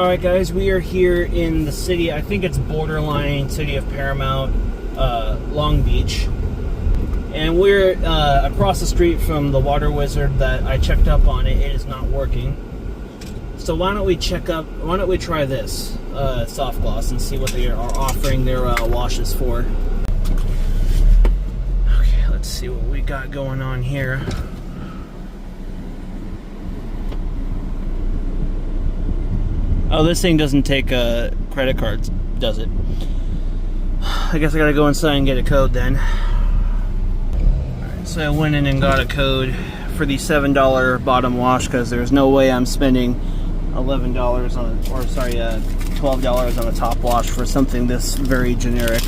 Alright guys, we are here in the city, I think it's borderline city of Paramount, Long Beach. And we're across the street from the water wizard that I checked up on. It is not working. So why don't we try this SoftGloss and see what they are offering their washes for. Okay, let's see what we got going on here. Oh, this thing doesn't take credit cards, does it? I guess I gotta go inside and get a code then. Alright, so I went in and got a code for the $7 bottom wash because there's no way I'm spending $11 on a, or sorry, $12 on a top wash for something this very generic.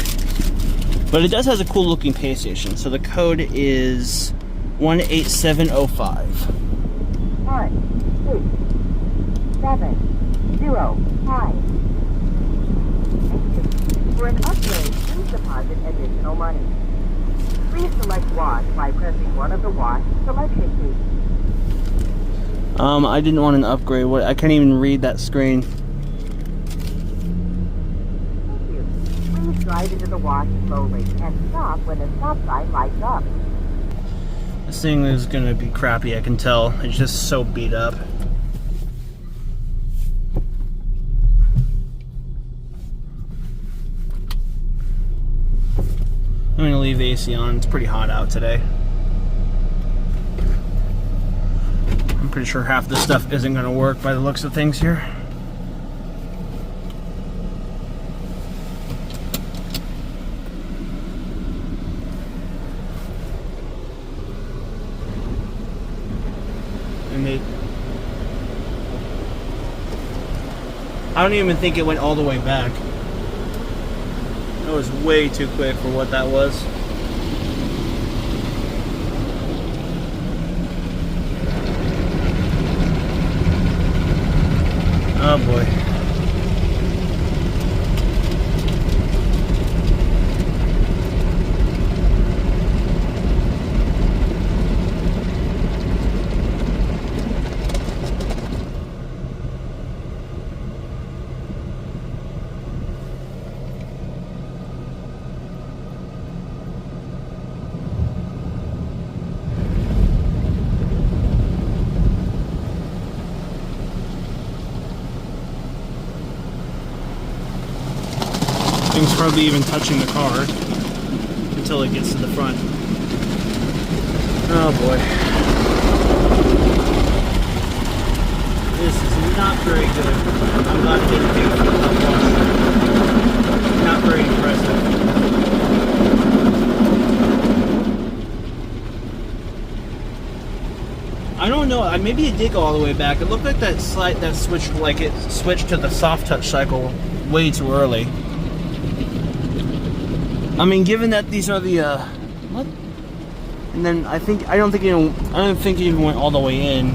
But it does have a cool looking pay station. So the code is 18705. 18705. Thank you. For an upgrade, please deposit additional money. Please select wash by pressing one of the wash selection keys. I didn't want an upgrade. What? I can't even read that screen. Thank you. Please drive into the wash slowly and stop when the stop sign lights up. This thing is gonna be crappy, I can tell. It's just so beat up. I'm gonna leave the AC on. It's pretty hot out today. I'm pretty sure half this stuff isn't gonna work by the looks of things here. I don't even think it went all the way back. That was way too quick for what that was. Oh boy. Thing's hardly even touching the car until it gets to the front. Oh boy. This is not very good. I'm not getting paid for that wash. Not very impressive. I don't know, maybe it did go all the way back. It looked like that switched, like it switched to the soft touch cycle way too early. I mean, given that these are the what? And then I don't think it even went all the way in.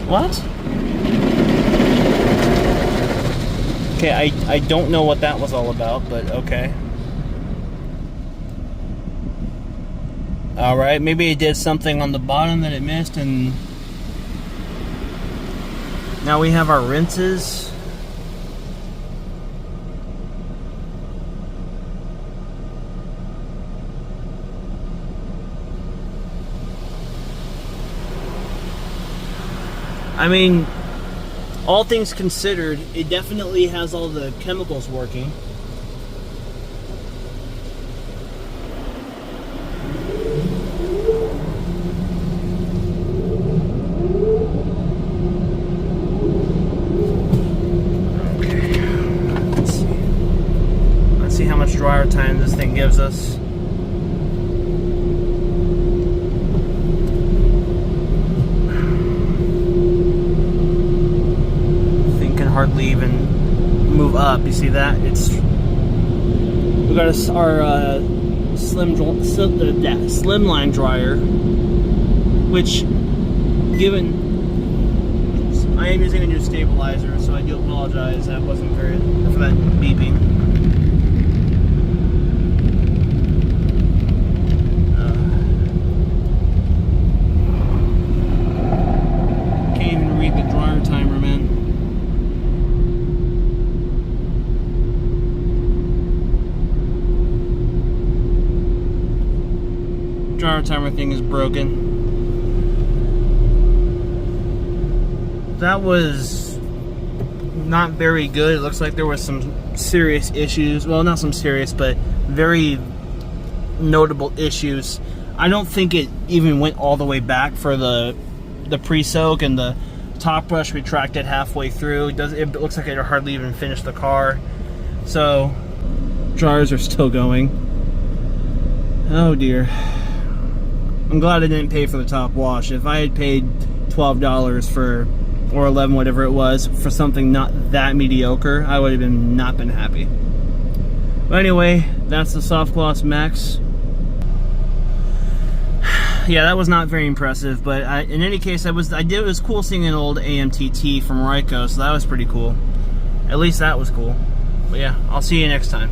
What? Okay, I don't know what that was all about, but okay. All right, maybe it did something on the bottom that it missed, and now we have our rinses. I mean, all things considered, it definitely has all the chemicals working. Okay, let's see how much dryer time this thing gives us. Hardly even move up. You see that? We got our slimline dryer, which, given I am using a new stabilizer, so I do apologize. That wasn't very for that beeping. Can't even read the dryer timer, man. Dryer timer thing is broken. That was not very good. It looks like there was some serious issues. Well, not some serious, but very notable issues. I don't think it even went all the way back for the pre-soak, and the top brush retracted halfway through. It looks like it hardly even finished the car. So dryers are still going. Oh dear. I'm glad I didn't pay for the top wash. If I had paid $12 for, or $11, whatever it was, for something not that mediocre, I would have not been happy. But anyway, that's the SoftGloss Maxx. Yeah, that was not very impressive, but in any case, it was cool seeing an old AMTT from Ryko, so that was pretty cool. At least that was cool. But yeah, I'll see you next time.